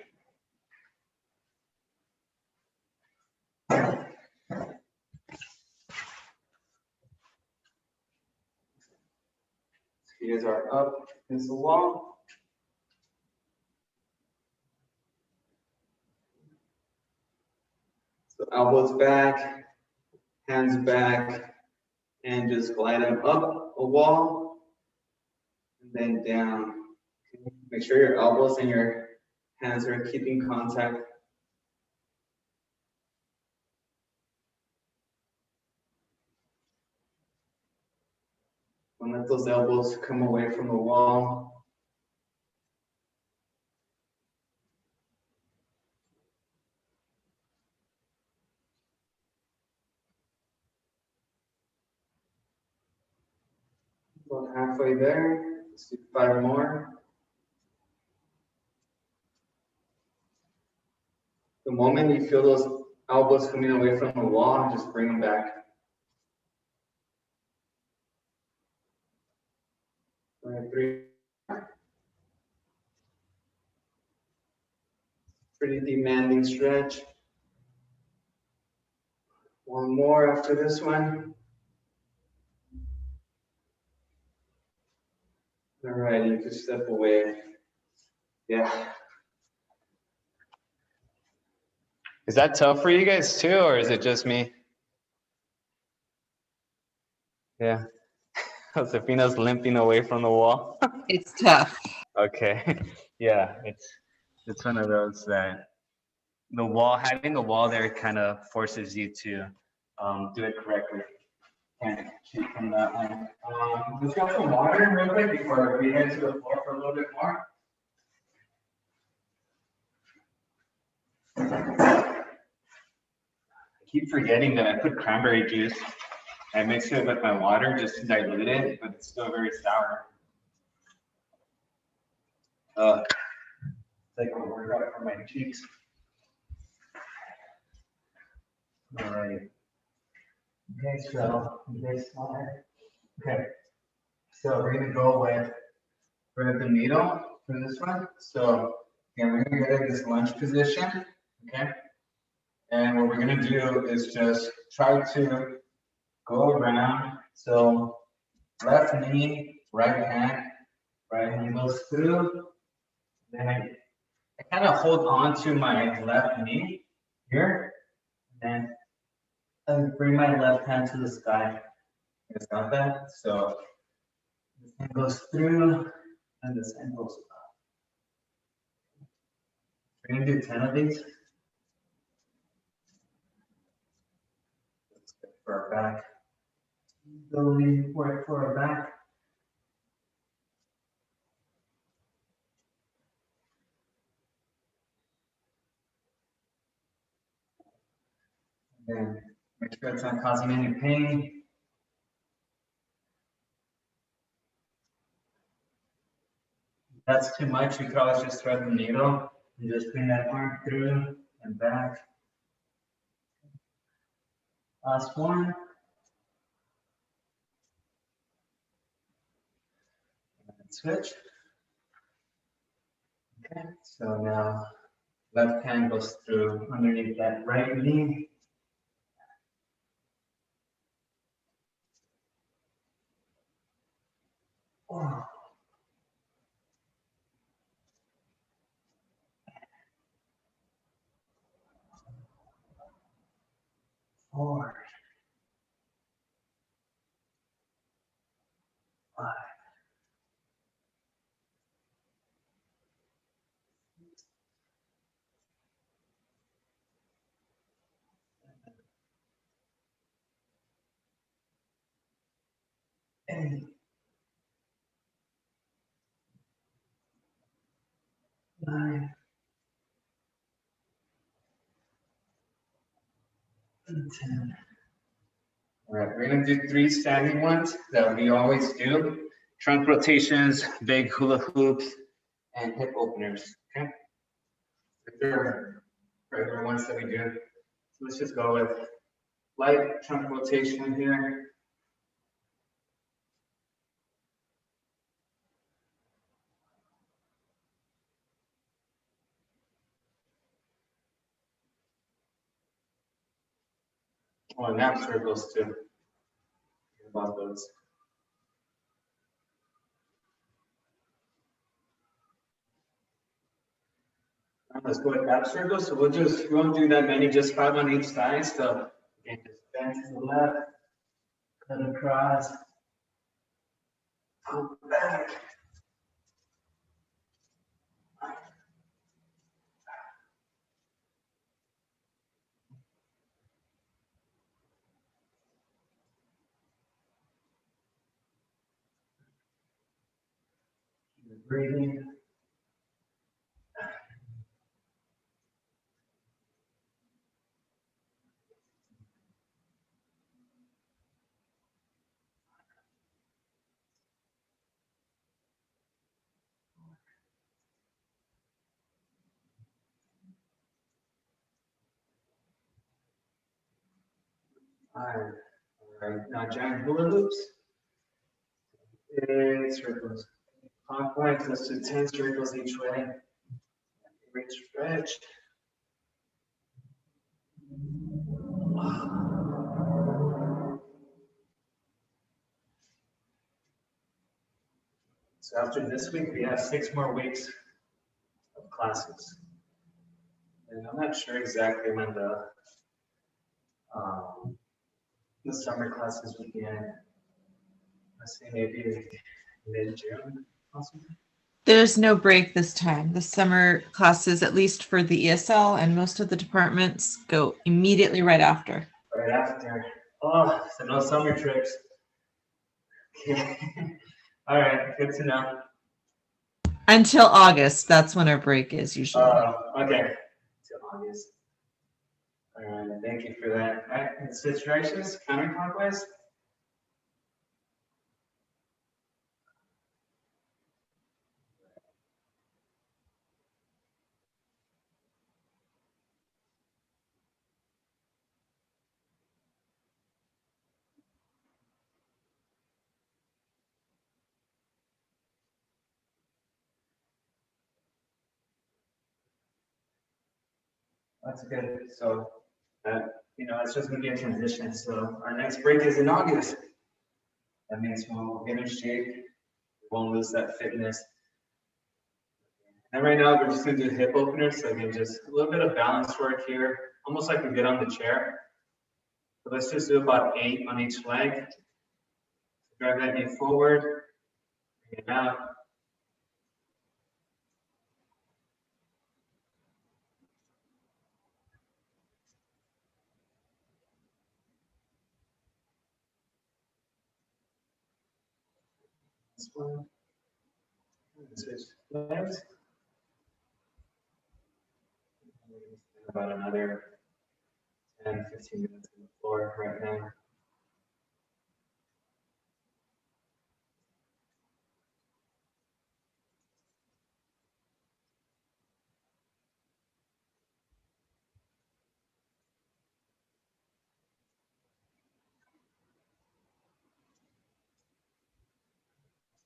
Feet are up against the wall. So elbows back, hands back, and just glide them up a wall and then down. Make sure your elbows and your hands are keeping contact. Don't let those elbows come away from the wall. About halfway there. Let's do 5 more. The moment you feel those elbows coming away from the wall, just bring them back. 3. Pretty demanding stretch. 1 more after this one. All right, you can step away. Yeah. Is that tough for you guys too, or is it just me? Yeah. Josefina's limping away from the wall. It's tough. Okay. Yeah, it's one of those that the wall, having the wall there kind of forces you to do it correctly. Can't cheat from that one. Let's grab some water real quick before we head to the floor for a little bit more. I keep forgetting that I put cranberry juice. I mix it with my water just to dilute it, but it's still very sour. It's like a workout for my cheeks. All right. Okay, so you guys smell it? Okay. So we're gonna go with the needle for this one. So again, we're gonna get in this lunge position. Okay. And what we're gonna do is just try to go around. So left knee, right hand goes through. Then I kind of hold on to my left knee here. And I bring my left hand to the sky. It's not that. So this hand goes through and this hand goes up. We're gonna do 10 of these. Let's go for our back. Slowly work for our back. And make sure it's not causing any pain. If that's too much, you could always just thread the needle and just bring that arm through and back. Last one. And switch. Okay, so now left hand goes through underneath that right knee. Oh. Forward. 5. 8. 9. And 10. All right, we're gonna do 3 standing ones that we always do. Trunk rotations, big hula hoops, and hip openers, okay? They're regular ones that we do. So let's just go with light trunk rotation here. Oh, and nap circles too. About those. Let's go with nap circles. So we won't do that many, just 5 on each side. So again, just bend to the left, cut across, come back. Breathing. All right, now giant hula loops. Big circles. Clockwise, let's do 10 circles each way. Great stretch. So after this week, we have 6 more weeks of classes. And I'm not sure exactly when the summer classes begin. Let's say maybe mid-June, possibly. There's no break this time. The summer classes, at least for the ESL and most of the departments, go immediately right after. Right after. Oh, so no summer trips. Okay. All right, good to know. Until August, that's when our break is usually. Okay. Till August. All right, thank you for that. All right, and switch directions, counterclockwise. That's good. So, it's just gonna be a transition. So our next break is in August. That means we'll get in shape. We won't lose that fitness. And right now we're just gonna do hip openers. So again, just a little bit of balance work here, almost like we get on the chair. So let's just do about 8 on each leg. Drive that knee forward, bring it out. This one. Switch legs. About another 10, 15 minutes on the floor right now.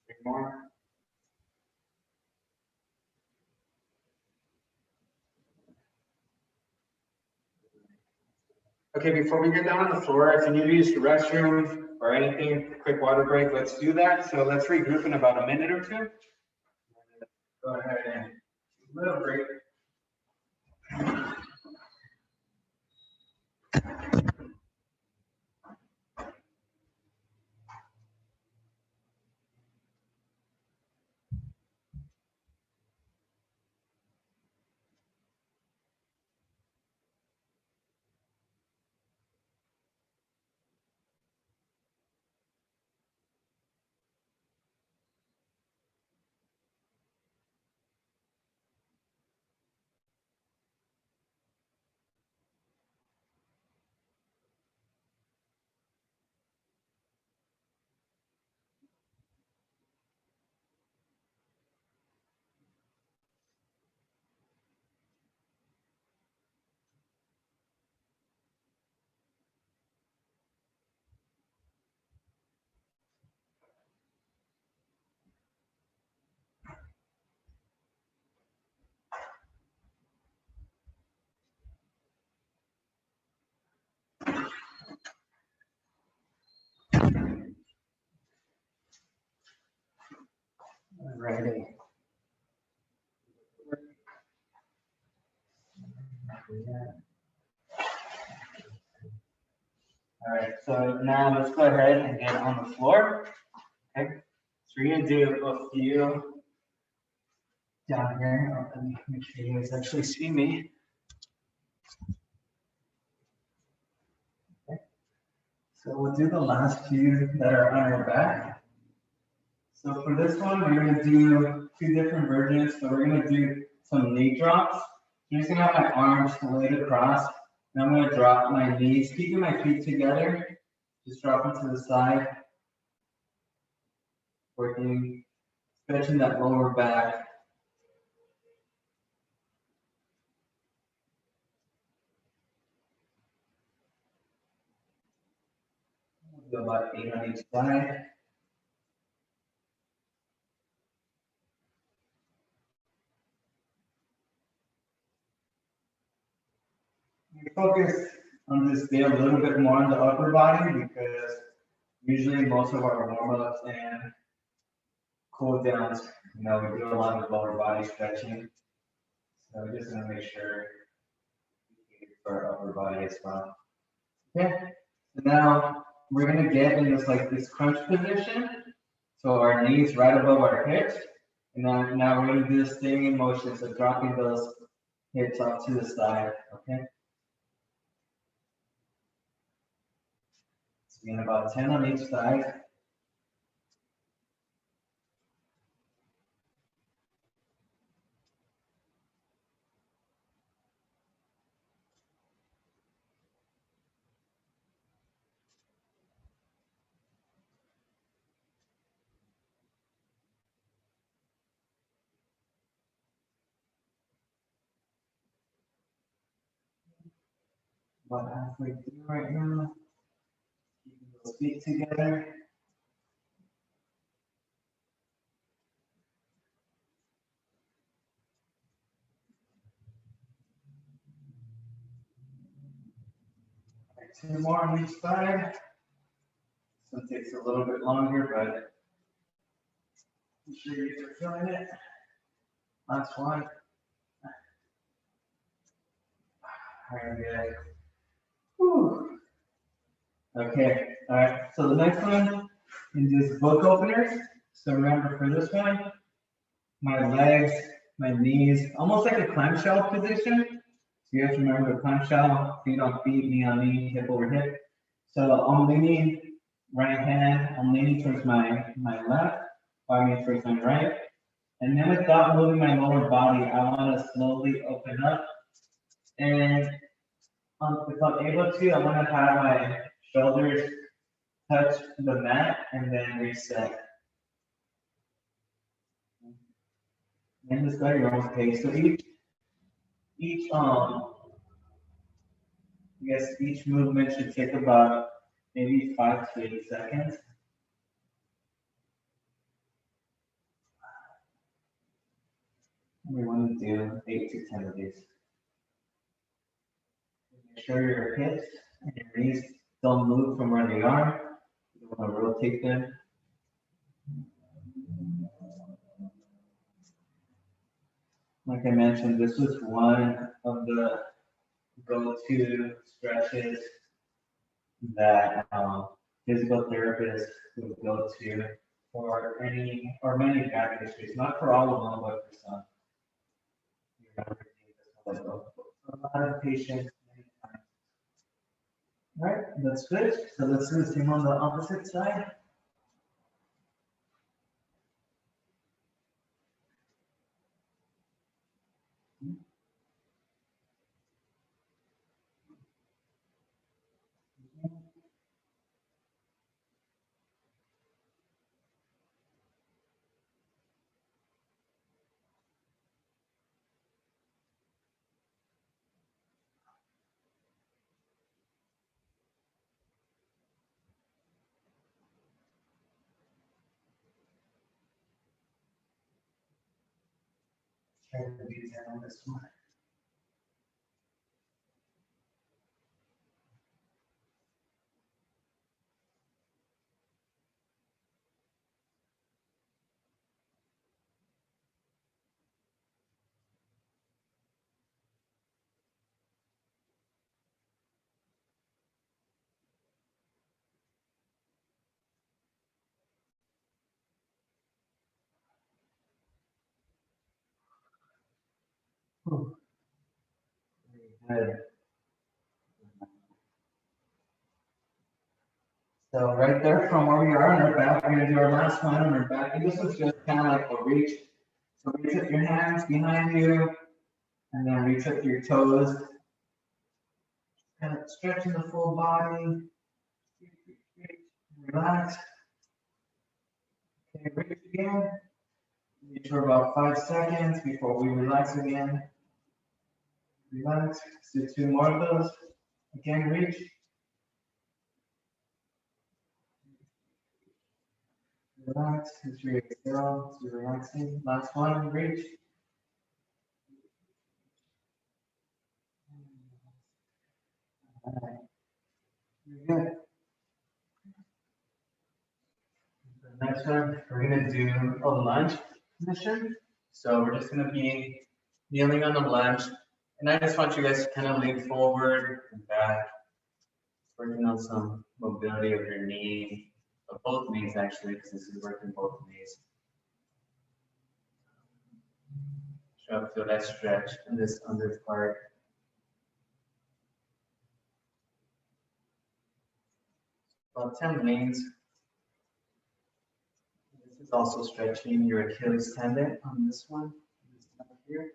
Three more. Okay, before we get down on the floor, if you need to use the restroom or anything, quick water break, let's do that. So let's regroup in about a minute or two. Go ahead and a little break. Alrighty. All right, so now let's go ahead and get on the floor. Okay, so we're gonna do a few down here. Let me make sure you guys actually see me. Okay. So we'll do the last few that are on our back. So for this one, we're gonna do 2 different versions. So we're gonna do some knee drops. I'm just gonna have my arms laid across, and I'm gonna drop my knees, keeping my feet together. Just drop them to the side. Working, stretching that lower back. do about 8 on each side. We focus on this day a little bit more on the upper body because usually most of our warm-ups and cool downs, we do a lot of lower body stretching. So we're just gonna make sure we keep it for our upper body as well. Okay, so now we're gonna get in this crunch position. So our knees right above our hips. And now we're gonna do the standing motion. So dropping those hips off to the side, okay? So again, about 10 on each side. About halfway through right now. Keeping those feet together. Two more on each side. This one takes a little bit longer, but I'm sure you are feeling it. Last one. Very good. Whew. Okay, all right. So the next one is book openers. So remember for this one, my legs, my knees, almost like a clamshell position. So you have to remember the clamshell, feet on feet, knee on knee, hip over hip. So I'm leaning right hand, I'm leaning towards my left, towards my right. And then without moving my lower body, I want to slowly open up. And if I'm able to, I want to have my shoulders touch the mat and then reset. And just go at your own pace. So each movement should take about maybe 5 to 8 seconds. We want to do 8 to 10 of these. Make sure your hips and your knees don't move from where they are. You want to rotate them. Like I mentioned, this was one of the go-to stretches that physical therapists would go to for any or many back issues, not for all of them, but for some. A lot of patients many times. All right, that's good. So let's do the same on the opposite side. Try to be down on this one. Very good. So right there from where we are on our back, we're gonna do our last one on our back. And this is just kind of like a reach. So reach up your hands behind you and then reach up your toes. Kind of stretching the full body. Relax. Okay, reach again. Reach for about 5 seconds before we relax again. Relax. Let's do 2 more of those. Again, reach. Relax, as you exhale, you're relaxing. Last one, reach. All right. You're good. The next one, we're gonna do a lunge position. So we're just gonna be kneeling on the lunge. And I just want you guys to kind of lean forward and back, working on some mobility of your knee, of both knees actually, because this is working both knees. Try to feel that stretch in this under part. About 10 leans. This is also stretching your Achilles tendon on this one. This one here.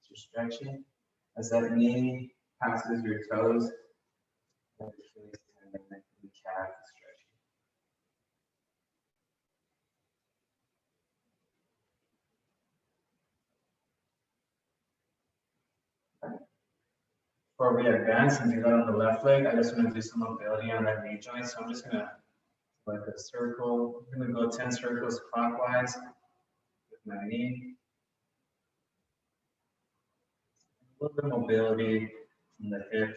So you're stretching. As that knee passes your toes, the Achilles tendon and the calf is stretching. Before we advance and do that on the left leg, I just want to do some mobility on that knee joint. So I'm just going to like a circle. I'm going to go 10 circles clockwise with my knee. A little bit of mobility in the hip.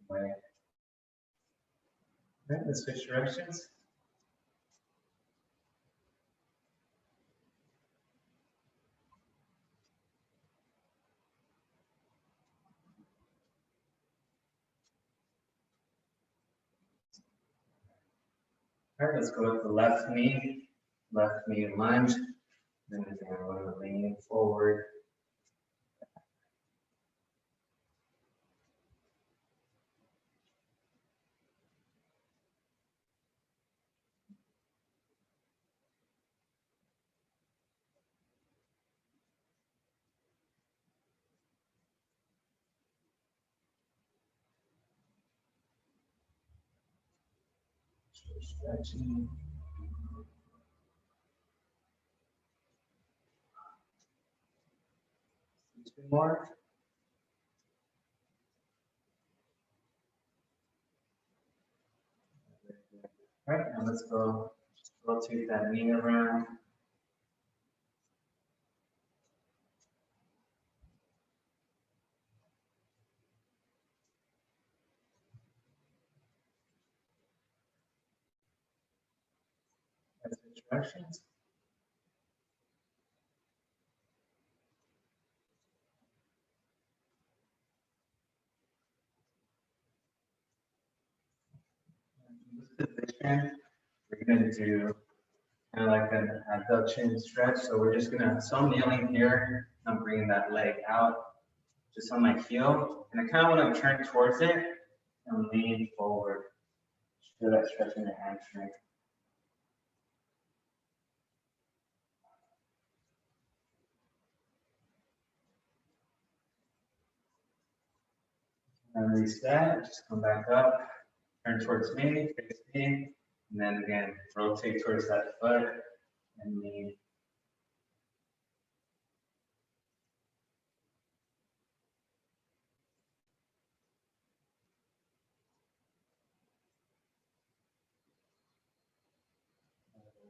Way. Okay, let's switch directions. All right, let's go with the left knee lunge. Then again, we're going to lean forward. Stretching. Two more. All right, now let's go. Just rotate that knee around. That's the directions. In this position, we're going to do kind of like an adduction stretch. So we're just going to, so I'm kneeling here. I'm bringing that leg out just on my heel. And I kind of want to turn towards it and lean forward. Just feel that stretch in the hamstring. And release that, just come back up, turn towards me, face me, and then again, rotate towards that foot and lean.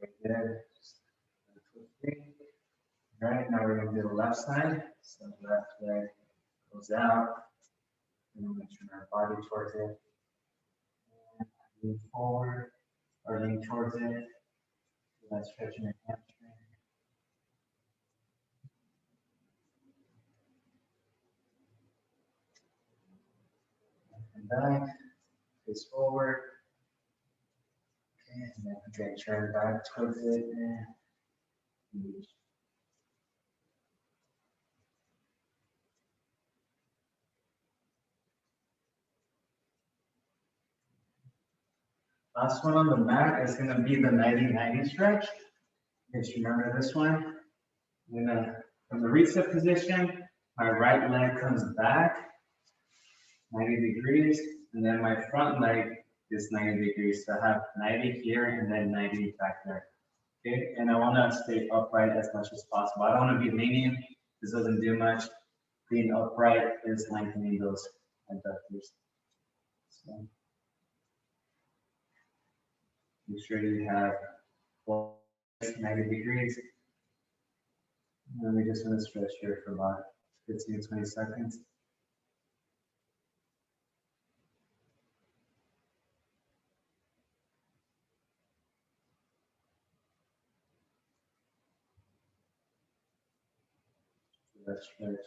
Very good. Just twisting. All right, now we're going to do the left side. So the left leg goes out, and we're going to turn our body towards it. And lean forward or lean towards it. So that's stretching your hamstring. And back, face forward. Okay, and then again, turn back towards it and reach. Last one on the mat is going to be the 90-90 stretch. Just remember this one. I'm gonna, from the reset position, my right leg comes back 90 degrees, and then my front leg is 90 degrees. So I have 90 here and then 90 back there. Okay, and I want to stay upright as much as possible. I don't want to be leaning. This doesn't do much. Being upright is lengthening those adductors. So, Make sure you have 90 degrees. And then we just want to stretch here for about 15 to 20 seconds. That stretch.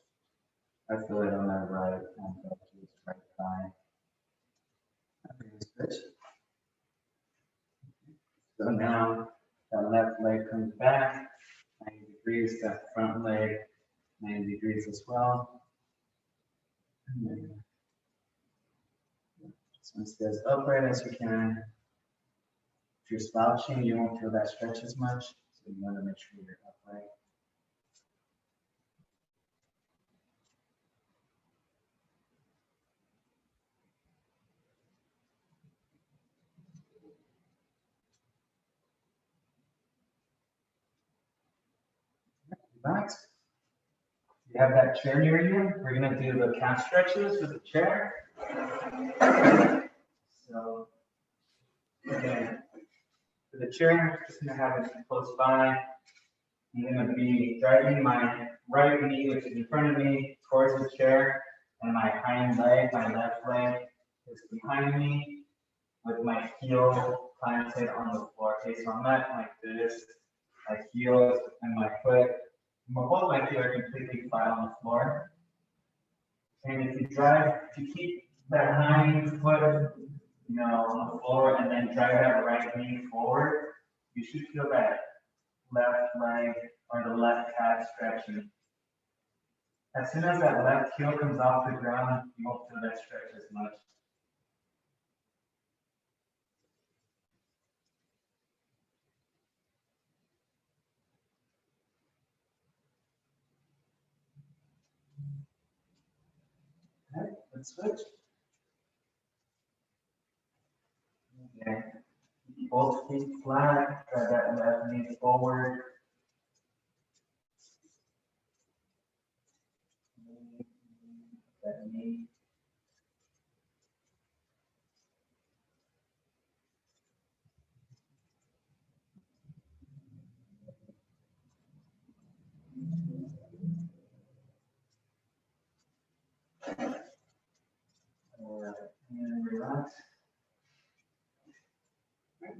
I feel it on that right and right thigh. Switch. So now that left leg comes back 90 degrees, that front leg 90 degrees as well. And then just stay as upright as you can. If you're slouching, you won't feel that stretch as much, so you want to make sure you're upright. Relax. You have that chair near you. We're going to do the calf stretches with the chair. So, again, for the chair, just going to have it close by. I'm going to be driving my right knee, which is in front of me, towards the chair, and my hind leg, my left leg, is behind me, with my heel planted on the floor. Okay, so I'm not like this. My heel and my foot, both my feet are completely flat on the floor. And if you keep that hind foot, on the floor, and then drive that right knee forward, you should feel that left leg or the left calf stretching. As soon as that left heel comes off the ground, you won't feel that stretch as much. Okay, let's switch. Okay. Both feet flat, drive that left knee forward. That knee. And relax.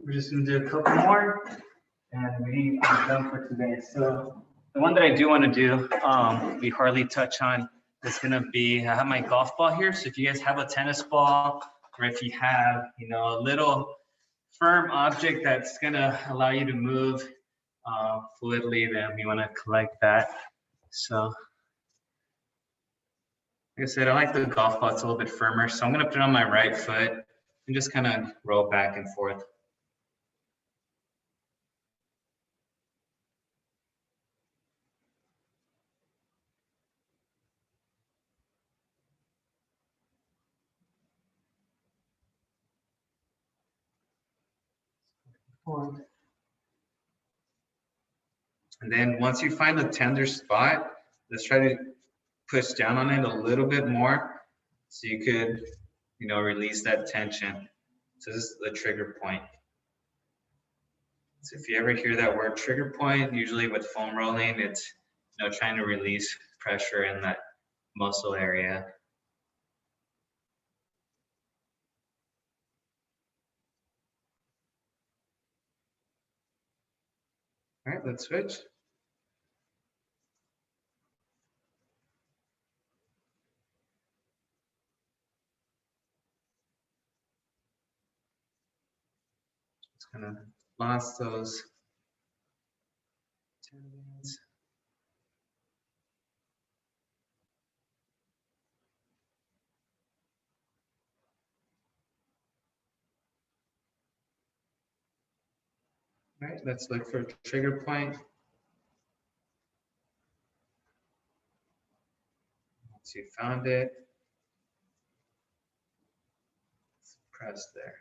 We're just going to do a couple more, and we are done for today. So the one that I do want to do, we hardly touch on, is going to be, I have my golf ball here. So if you guys have a tennis ball, or if you have, a little firm object that's going to allow you to move fluidly, then we want to collect that. So like I said, I like the golf ball. It's a little bit firmer. So I'm going to put it on my right foot and just kind of roll back and forth. And then once you find the tender spot, let's try to push down on it a little bit more so you could, release that tension. So this is the trigger point. So if you ever hear that word trigger point, usually with foam rolling, it's, trying to release pressure in that muscle area. All right, let's switch. Just gonna lost those tendons. All right, let's look for a trigger point. Once you found it, press there.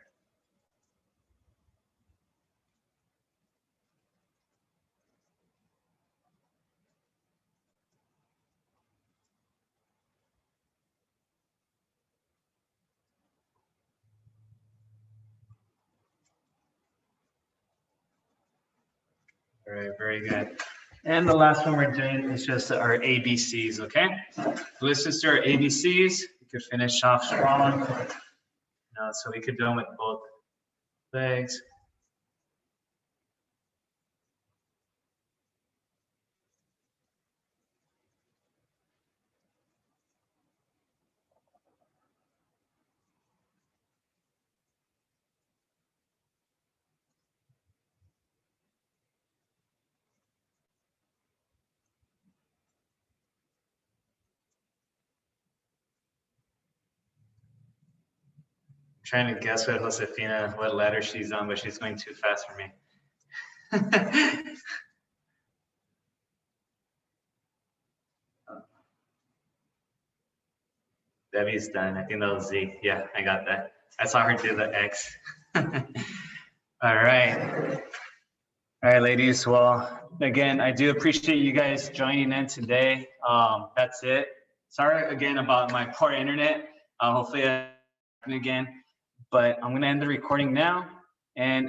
All right, very good. And the last one we're doing is just our ABCs, okay? So let's just do our ABCs. We could finish off strong. So we could do them with both legs. Trying to guess what Josefina, what letter she's on, but she's going too fast for me. Debbie's done. I think that was Z. Yeah, I got that. I saw her do the X. All right. All right, ladies. Well, again, I do appreciate you guys joining in today. That's it. Sorry again about my poor internet. Hopefully, again. But I'm going to end the recording now. And